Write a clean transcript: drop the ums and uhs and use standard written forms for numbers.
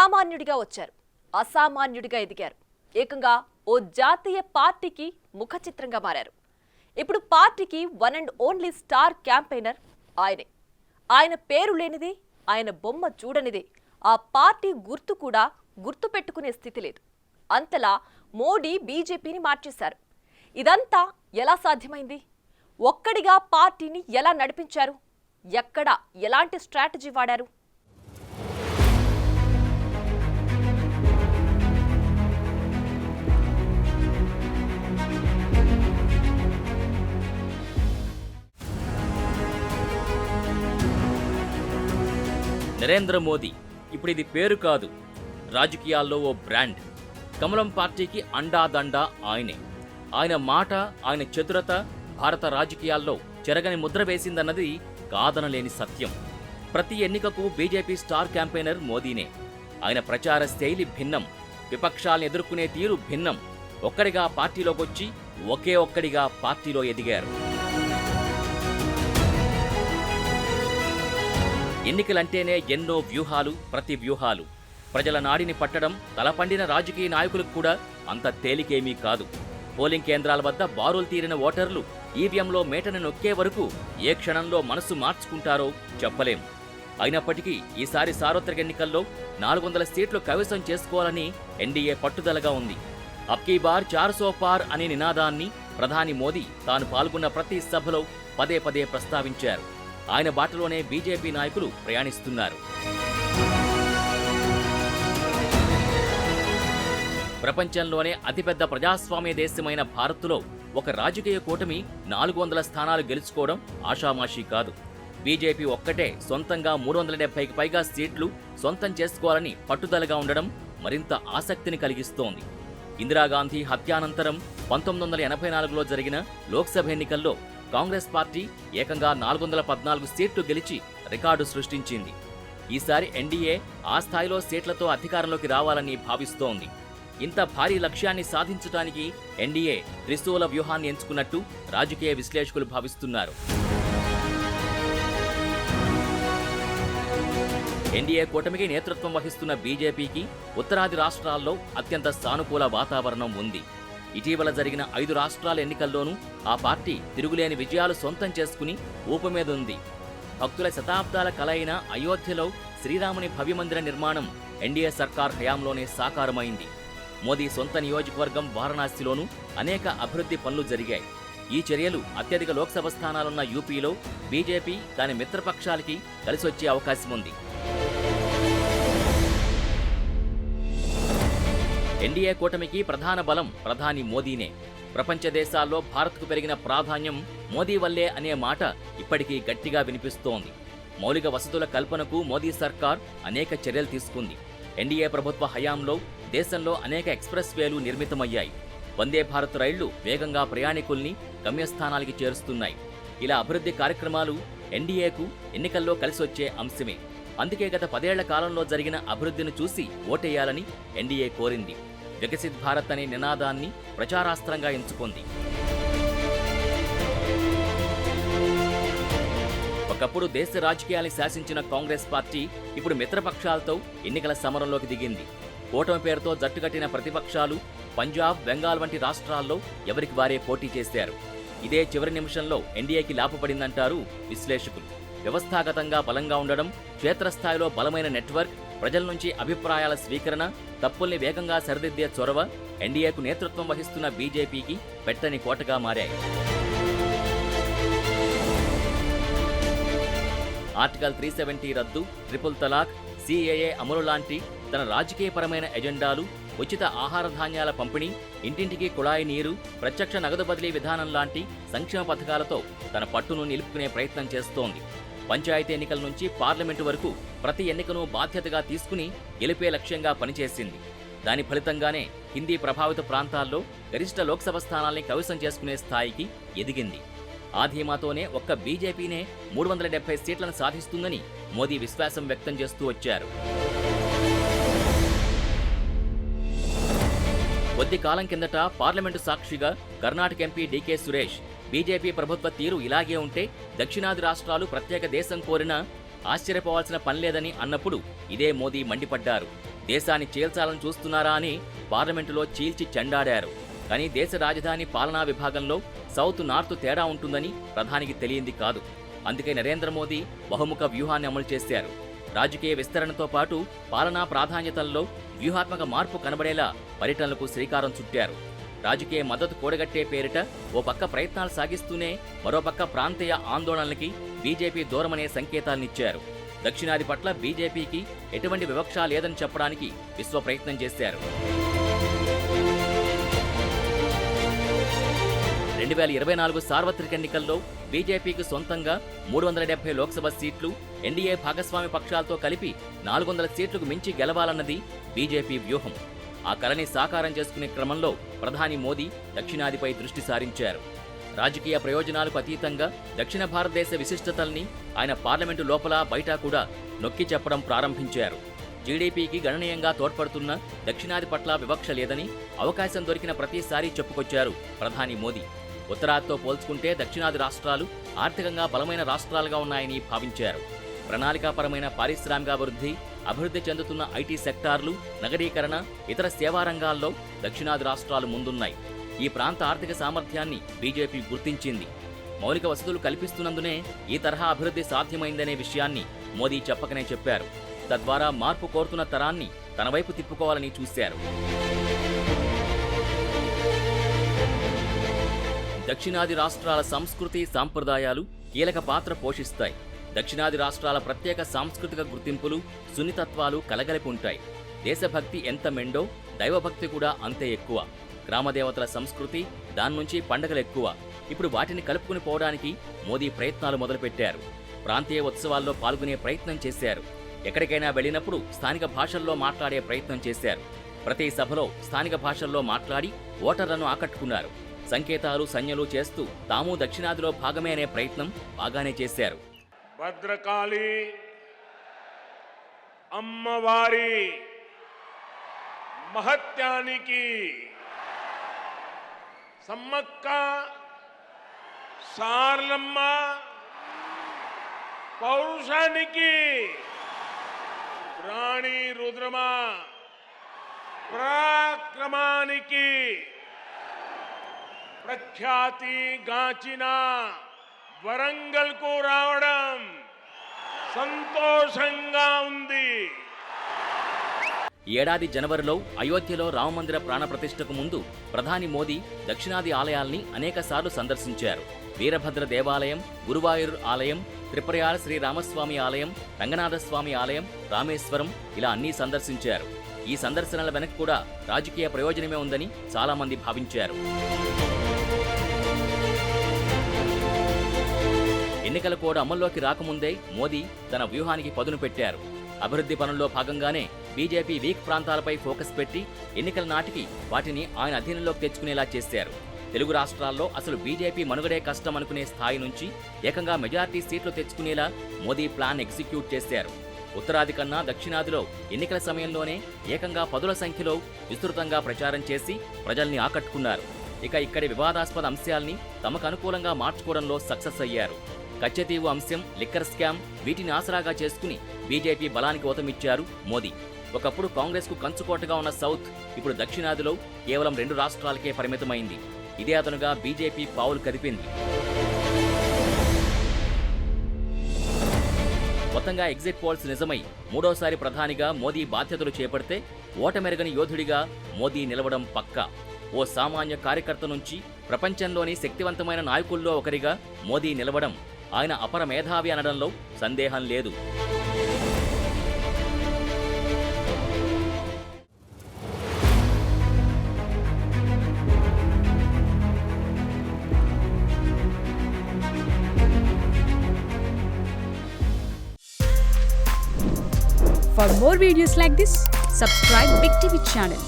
సామాన్యుడిగా వచ్చారు, అసామాన్యుడిగా ఎదిగారు. ఏకంగా ఓ జాతీయ పార్టీకి ముఖ చిత్రంగా మారారు. ఇప్పుడు పార్టీకి one and only star campaigner ఆయనే. ఆయన పేరు లేనిది, ఆయన బొమ్మ చూడనిదే ఆ పార్టీ గుర్తు కూడా గుర్తు పెట్టుకునే స్థితి లేదు. అంతలా మోడీ బీజేపీని మార్చేశారు. ఇదంతా ఎలా సాధ్యమైంది? ఒక్కడిగా పార్టీని ఎలా నడిపించారు? ఎక్కడ ఎలాంటి స్ట్రాటజీ వాడారు? నరేంద్ర మోదీ ఇప్పుడు ఇది పేరు కాదు, రాజకీయాల్లో ఓ బ్రాండ్. కమలం పార్టీకి అండాదండా ఆయనే. ఆయన మాట, ఆయన చతురత భారత రాజకీయాల్లో చెరగని ముద్ర వేసిందన్నది కాదనలేని సత్యం. ప్రతి ఎన్నికకు బీజేపీ స్టార్ క్యాంపెయినర్ మోదీనే. ఆయన ప్రచార శైలి భిన్నం, విపక్షాలను ఎదుర్కొనే తీరు భిన్నం. ఒక్కడిగా పార్టీలోకొచ్చి ఒకే ఒక్కడిగా పార్టీలో ఎదిగారు. ఎన్నికలంటేనే ఎన్నో వ్యూహాలు, ప్రతి వ్యూహాలు. ప్రజల నాడిని పట్టడం తలపండిన రాజకీయ నాయకులకు కూడా అంత తేలికేమీ కాదు. పోలింగ్ కేంద్రాల వద్ద బారులు తీరిన ఓటర్లు ఈవీఎంలో మేటను నొక్కే వరకు ఏ క్షణంలో మనసు మార్చుకుంటారో చెప్పలేం. అయినప్పటికీ ఈసారి సార్వత్రిక ఎన్నికల్లో 400 సీట్లు కైవసం చేసుకోవాలని ఎన్డీఏ పట్టుదలగా ఉంది. అబ్కీ బార్ 400 పార్ అనే నినాదాన్ని ప్రధాని మోదీ తాను పాల్గొన్న ప్రతి సభలో పదే పదే ప్రస్తావించారు. ఆయన బాటలోనే బీజేపీ నాయకులు ప్రయాణిస్తున్నారు. ప్రపంచంలోనే అతిపెద్ద ప్రజాస్వామ్య దేశమైన భారత్లో ఒక రాజకీయ కూటమి 400 స్థానాలు గెలుచుకోవడం ఆషామాషీ కాదు. బీజేపీ ఒక్కటే సొంతంగా 370కి పైగా సీట్లు సొంతం చేసుకోవాలని పట్టుదలగా ఉండడం మరింత ఆసక్తిని కలిగిస్తోంది. ఇందిరాగాంధీ హత్యానంతరం 1984లో జరిగిన లోక్సభ ఎన్నికల్లో కాంగ్రెస్ పార్టీ ఏకంగా 414 సీట్లు గెలిచి రికార్డు సృష్టించింది. ఈసారి ఎన్డీఏ ఆ స్థాయిలో సీట్లతో అధికారంలోకి రావాలని భావిస్తోంది. ఇంత భారీ లక్ష్యాన్ని సాధించడానికి ఎన్డీఏ త్రిశూల వ్యూహాన్ని ఎంచుకున్నట్టు రాజకీయ విశ్లేషకులు భావిస్తున్నారు. ఎన్డీఏ కూటమికి నేతృత్వం వహిస్తున్న బీజేపీకి ఉత్తరాది రాష్ట్రాల్లో అత్యంత సానుకూల వాతావరణం ఉంది. ఇటీవల జరిగిన 5 రాష్ట్రాల ఎన్నికల్లోనూ ఆ పార్టీ తిరుగులేని విజయాలు సొంతం చేసుకుని ఊపు మీద ఉంది. భక్తుల శతాబ్దాల కల అయిన అయోధ్యలో శ్రీరాముని భవ్యమందిర నిర్మాణం ఎన్డీఏ సర్కార్ హయాంలోనే సాకారమైంది. మోదీ సొంత నియోజకవర్గం వారణాసిలోనూ అనేక అభివృద్ధి పనులు జరిగాయి. ఈ చర్యలు అత్యధిక లోక్సభ స్థానాలున్న యూపీలో బీజేపీ దాని మిత్రపక్షాలకి కలిసొచ్చే అవకాశం ఉంది. ఎన్డీఏ కూటమికి ప్రధాన బలం ప్రధాని మోదీనే. ప్రపంచ దేశాల్లో భారత్కు పెరిగిన ప్రాధాన్యం మోదీ వల్లే అనే మాట ఇప్పటికీ గట్టిగా వినిపిస్తోంది. మౌలిక వసతుల కల్పనకు మోదీ సర్కార్ అనేక చర్యలు తీసుకుంది. ఎన్డీఏ ప్రభుత్వ హయాంలో దేశంలో అనేక ఎక్స్ప్రెస్ వేలు నిర్మితమయ్యాయి. వందే భారత్ రైళ్లు వేగంగా ప్రయాణికుల్ని గమ్యస్థానాలకి చేరుస్తున్నాయి. ఇలా అభివృద్ధి కార్యక్రమాలు ఎన్డీఏకు ఎన్నికల్లో కలిసొచ్చే అంశమే. అందుకే గత 10 ఏళ్ల కాలంలో జరిగిన అభివృద్ధిని చూసి ఓటేయాలని ఎన్డీఏ కోరింది. వికసిత్ భారత్ అనే నినాదాన్ని ప్రచారాస్త్రంగా ఎంచుకుంది. ఒకప్పుడు దేశ రాజకీయాల్ని శాసించిన కాంగ్రెస్ పార్టీ ఇప్పుడు మిత్రపక్షాలతో ఎన్నికల సమరంలోకి దిగింది. కూటమి పేరుతో జట్టుకట్టిన ప్రతిపక్షాలు పంజాబ్, బెంగాల్ వంటి రాష్ట్రాల్లో ఎవరికి వారే పోటీ చేశారు. ఇదే చివరి నిమిషంలో ఎన్డీఏకి లాభపడిందంటారు విశ్లేషకులు. వ్యవస్థాగతంగా బలంగా ఉండడం, క్షేత్రస్థాయిలో బలమైన నెట్వర్క్, ప్రజల నుంచి అభిప్రాయాల స్వీకరణ, తప్పుల్ని వేగంగా సరిదిద్దే చొరవ ఎన్డీఏకు నేతృత్వం వహిస్తున్న బీజేపీకి పెట్టని కోటగా మారాయి. ఆర్టికల్ 370 రద్దు, ట్రిపుల్ తలాక్, సీఏఏ అమలు లాంటి తన రాజకీయపరమైన ఎజెండాలు, ఉచిత ఆహార ధాన్యాల పంపిణీ, ఇంటింటికి కుళాయి నీరు, ప్రత్యక్ష నగదు బదిలీ విధానం లాంటి సంక్షేమ పథకాలతో తన పట్టును నిలుపుకునే ప్రయత్నం చేస్తోంది. పంచాయతీ ఎన్నికల నుంచి పార్లమెంటు వరకు ప్రతి ఎన్నికను బాధ్యతగా తీసుకుని గెలిపే లక్ష్యంగా పనిచేసింది. దాని ఫలితంగానే హిందీ ప్రభావిత ప్రాంతాల్లో గరిష్ట లోక్సభ స్థానాల్ని కైవసం చేసుకునే స్థాయికి ఎదిగింది. ఆ ధీమాతోనే ఒక్క బీజేపీనే 370 సీట్లను సాధిస్తుందని మోదీ విశ్వాసం వ్యక్తం చేస్తూ వచ్చారు. కొద్ది కాలం కిందట పార్లమెంటు సాక్షిగా కర్ణాటక ఎంపీ డీకే సురేష్ బీజేపీ ప్రభుత్వ తీరు ఇలాగే ఉంటే దక్షిణాది రాష్ట్రాలు ప్రత్యేక దేశం కోరినా ఆశ్చర్యపోవాల్సిన పనిలేదని అన్నప్పుడు ఇదే మోదీ మండిపడ్డారు. దేశాన్ని చీల్చాలని చూస్తున్నారా అని పార్లమెంటులో చీల్చి చెండాడారు. కానీ దేశ రాజధాని పాలనా విభాగంలో సౌత్ నార్త్ తేడా ఉంటుందని ప్రధానికి తెలియంది కాదు. అందుకే నరేంద్ర మోదీ బహుముఖ వ్యూహాన్ని అమలు చేశారు. రాజకీయ విస్తరణతో పాటు పాలనా ప్రాధాన్యతల్లో వ్యూహాత్మక మార్పు కనబడేలా పర్యటనలకు శ్రీకారం చుట్టారు. రాజకీయ మద్దతు కూడగట్టే పేరిట ఓ పక్క ప్రయత్నాలు సాగిస్తూనే మరోపక్క ప్రాంతీయ ఆందోళనలకి బీజేపీ దూరమనే సంకేతాలనిచ్చారు. దక్షిణాది పట్ల బీజేపీకి ఎటువంటి వివక్ష లేదని చెప్పడానికి విశ్వ ప్రయత్నం చేశారు. 2024 సార్వత్రిక ఎన్నికల్లో బీజేపీకి సొంతంగా 370 లోక్సభ సీట్లు, ఎన్డీఏ భాగస్వామి పక్షాలతో కలిపి 400 సీట్లకు మించి గెలవాలన్నది బీజేపీ వ్యూహం. ఆ కలని సాకారం చేసుకునే క్రమంలో ప్రధాని మోదీ దక్షిణాదిపై దృష్టి సారించారు. రాజకీయ ప్రయోజనాలకు అతీతంగా దక్షిణ భారతదేశ విశిష్టతల్ని ఆయన పార్లమెంటు లోపల బయట కూడా నొక్కి చెప్పడం ప్రారంభించారు. జీడీపీకి గణనీయంగా తోడ్పడుతున్న దక్షిణాది పట్ల వివక్ష లేదని అవకాశం దొరికిన ప్రతిసారి చెప్పుకొచ్చారు ప్రధాని మోదీ. ఉత్తరాదితో పోల్చుకుంటే దక్షిణాది రాష్ట్రాలు ఆర్థికంగా బలమైన రాష్ట్రాలుగా ఉన్నాయని భావించారు. ప్రణాళికాపరమైన పారిశ్రామికాభివృద్ధి, అభివృద్ధి చెందుతున్న ఐటీ సెక్టార్లు, నగరీకరణ, ఇతర సేవా రంగాల్లో దక్షిణాది రాష్ట్రాలు ముందున్నాయి. ఈ ప్రాంత ఆర్థిక సామర్థ్యాన్ని బీజేపీ గుర్తించింది. మౌలిక వసతులు కల్పిస్తున్నందునే ఈ తరహా అభివృద్ధి సాధ్యమైందనే విషయాన్ని మోదీ చెప్పకనే చెప్పారు. తద్వారా మార్పు కోరుతున్న తరాన్ని తన వైపు తిప్పుకోవాలని చూశారు. దక్షిణాది రాష్ట్రాల సంస్కృతి, సాంప్రదాయాలు కీలక పాత్ర పోషిస్తాయి. దక్షిణాది రాష్ట్రాల ప్రత్యేక సాంస్కృతిక గుర్తింపులు, సున్నితత్వాలు కలగలిపి ఉంటాయి. దేశభక్తి ఎంత మెండో దైవభక్తి కూడా అంతే ఎక్కువ. గ్రామదేవతల సంస్కృతి, దాని నుంచి పండగలు ఎక్కువ. ఇప్పుడు వాటిని కలుపుకుని పోవడానికి మోదీ ప్రయత్నాలు మొదలుపెట్టారు. ప్రాంతీయ ఉత్సవాల్లో పాల్గొనే ప్రయత్నం చేశారు. ఎక్కడికైనా వెళ్ళినప్పుడు స్థానిక భాషల్లో మాట్లాడే ప్రయత్నం చేశారు. ప్రతి సభలో స్థానిక భాషల్లో మాట్లాడి ఓటర్లను ఆకట్టుకున్నారు. సంకేతాలు, సంజ్ఞలు చేస్తూ తాము దక్షిణాదిలో భాగమే అనే ప్రయత్నం బాగానే చేశారు. భద్రకాళి అమ్మవారి మహత్యానికి, సమ్మక్క సారలమ్మ పౌరుషానికి, రాణి రుద్రమ పరాక్రమానికి ప్రఖ్యాతి గాంచిన వరంగల్కు రావడం సంతోషంగా ఉంది. ఏడాది జనవరిలో అయోధ్యలో రామమందిర ప్రాణప్రతిష్ఠకు ముందు ప్రధాని మోదీ దక్షిణాది ఆలయాల్ని అనేకసార్లు సందర్శించారు. వీరభద్ర దేవాలయం, గురువాయూర్ ఆలయం, త్రిపురయాల శ్రీరామస్వామి ఆలయం, రంగనాథస్వామి ఆలయం, రామేశ్వరం ఇలా అన్నీ సందర్శించారు. ఈ సందర్శనల వెనక కూడా రాజకీయ ప్రయోజనమే ఉందని చాలామంది భావించారు. ఎన్నికల కోడ్ అమల్లోకి రాకముందే మోదీ తన వ్యూహానికి పదును పెట్టారు. అభివృద్ధి పనుల్లో భాగంగానే బీజేపీ వీక్ ప్రాంతాలపై ఫోకస్ పెట్టి ఎన్నికల నాటికి వాటిని ఆయన అధీనంలోకి తెచ్చుకునేలా చేశారు. తెలుగు రాష్ట్రాల్లో అసలు బీజేపీ మనుగడే కష్టం అనుకునే స్థాయి నుంచి ఏకంగా మెజారిటీ సీట్లు తెచ్చుకునేలా మోదీ ప్లాన్ ఎగ్జిక్యూట్ చేశారు. ఉత్తరాది కన్నా దక్షిణాదిలో ఎన్నికల సమయంలోనే ఏకంగా 10ల సంఖ్యలో విస్తృతంగా ప్రచారం చేసి ప్రజల్ని ఆకట్టుకున్నారు. ఇక ఇక్కడి వివాదాస్పద అంశాల్ని తమకు అనుకూలంగా మార్చుకోవడంలో సక్సెస్ అయ్యారు. కచ్చెతీవు అంశం, లిక్కర్ స్కామ్ వీటిని ఆసరాగా చేసుకుని బీజేపీ బలానికి ఊతమిచ్చారు మోదీ. ఒకప్పుడు కాంగ్రెస్కు కంచుకోటగా ఉన్న సౌత్ ఇప్పుడు దక్షిణాదిలో కేవలం 2 రాష్ట్రాలకే పరిమితమైంది. ఇదే అదనుగా బీజేపీ పావులు కదిపింది. మొత్తంగా ఎగ్జిట్ పోల్స్ నిజమై మూడోసారి ప్రధానిగా మోదీ బాధ్యతలు చేపడితే ఓటమెరగని యోధుడిగా మోదీ నిలవడం పక్కా. ఓ సామాన్య కార్యకర్త నుంచి ప్రపంచంలోని శక్తివంతమైన నాయకుల్లో ఒకరిగా మోదీ నిలవడం ఆయన అపర మేధావి అనడంలో సందేహం లేదు. For more videos like this, subscribe Big TV channel.